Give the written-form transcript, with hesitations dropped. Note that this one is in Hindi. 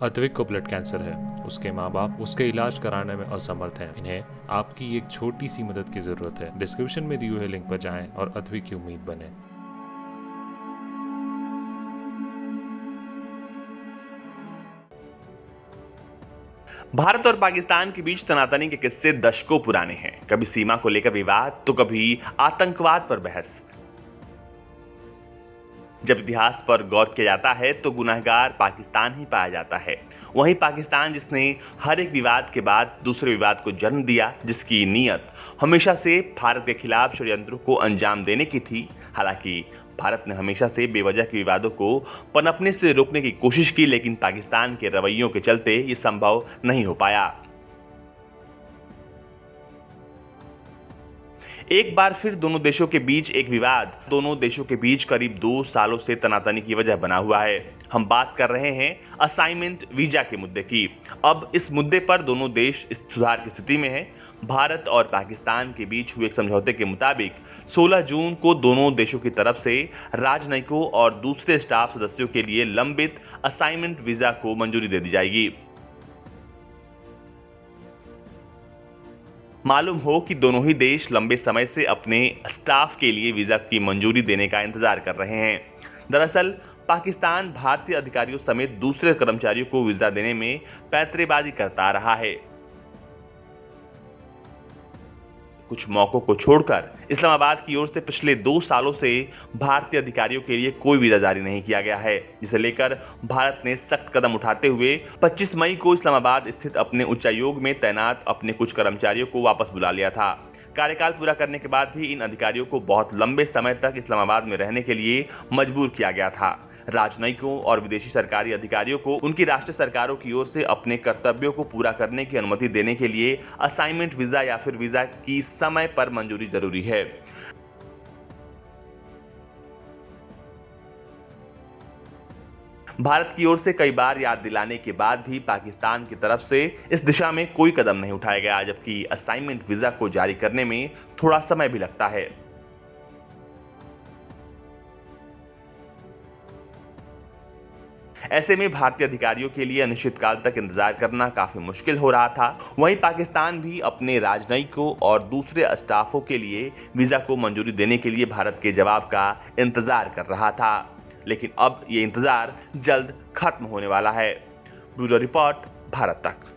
अद्विक को ब्लड कैंसर है। उसके माँ बाप उसके इलाज कराने में असमर्थ हैं। इन्हें आपकी एक छोटी सी मदद की जरूरत है। डिस्क्रिप्शन में दिए हुए लिंक पर जाएं और अद्विक की उम्मीद बने। भारत और पाकिस्तान के बीच तनातनी के किस्से दशकों पुराने हैं। कभी सीमा को लेकर विवाद तो कभी आतंकवाद पर बहस। जब इतिहास पर गौर किया जाता है तो गुनहगार पाकिस्तान ही पाया जाता है। वहीं पाकिस्तान जिसने हर एक विवाद के बाद दूसरे विवाद को जन्म दिया, जिसकी नीयत हमेशा से भारत के खिलाफ षड्यंत्रों को अंजाम देने की थी। हालांकि भारत ने हमेशा से बेवजह के विवादों को पनपने से रोकने की कोशिश की, लेकिन पाकिस्तान के रवैयों के चलते ये संभव नहीं हो पाया। एक बार फिर दोनों देशों के बीच एक विवाद दोनों देशों के बीच करीब 2 सालों से तनातनी की वजह बना हुआ है। हम बात कर रहे हैं असाइनमेंट वीजा के मुद्दे की। अब इस मुद्दे पर दोनों देश इस सुधार की स्थिति में हैं। भारत और पाकिस्तान के बीच हुए एक समझौते के मुताबिक 16 जून को दोनों देशों की तरफ से राजनयिकों और दूसरे स्टाफ सदस्यों के लिए लंबित असाइनमेंट वीजा को मंजूरी दे दी जाएगी। मालूम हो कि दोनों ही देश लंबे समय से अपने स्टाफ के लिए वीजा की मंजूरी देने का इंतजार कर रहे हैं। दरअसल पाकिस्तान भारतीय अधिकारियों समेत दूसरे कर्मचारियों को वीजा देने में पैंतरेबाजी करता रहा है। कुछ मौकों को छोड़कर इस्लामाबाद की ओर से पिछले 2 सालों से भारतीय अधिकारियों के लिए कोई वीजा जारी नहीं किया गया है, जिसे लेकर भारत ने सख्त कदम उठाते हुए 25 मई को इस्लामाबाद स्थित अपने उच्चायोग में तैनात अपने कुछ कर्मचारियों को वापस बुला लिया था। कार्यकाल पूरा करने के बाद भी इन अधिकारियों को बहुत लंबे समय तक इस्लामाबाद में रहने के लिए मजबूर किया गया था। राजनयिकों और विदेशी सरकारी अधिकारियों को उनकी राष्ट्रीय सरकारों की ओर से अपने कर्तव्यों को पूरा करने की अनुमति देने के लिए असाइनमेंट वीजा या फिर वीजा की समय पर मंजूरी जरूरी है। भारत की ओर से कई बार याद दिलाने के बाद भी पाकिस्तान की तरफ से इस दिशा में कोई कदम नहीं उठाया गया, जबकि असाइनमेंट वीजा को जारी करने में थोड़ा समय भी लगता है। ऐसे में भारतीय अधिकारियों के लिए अनिश्चितकाल तक इंतजार करना काफी मुश्किल हो रहा था। वहीं पाकिस्तान भी अपने राजनयिकों और दूसरे स्टाफों के लिए वीजा को मंजूरी देने के लिए भारत के जवाब का इंतजार कर रहा था, लेकिन अब ये इंतजार जल्द खत्म होने वाला है। ब्यूरो रिपोर्ट, भारत तक।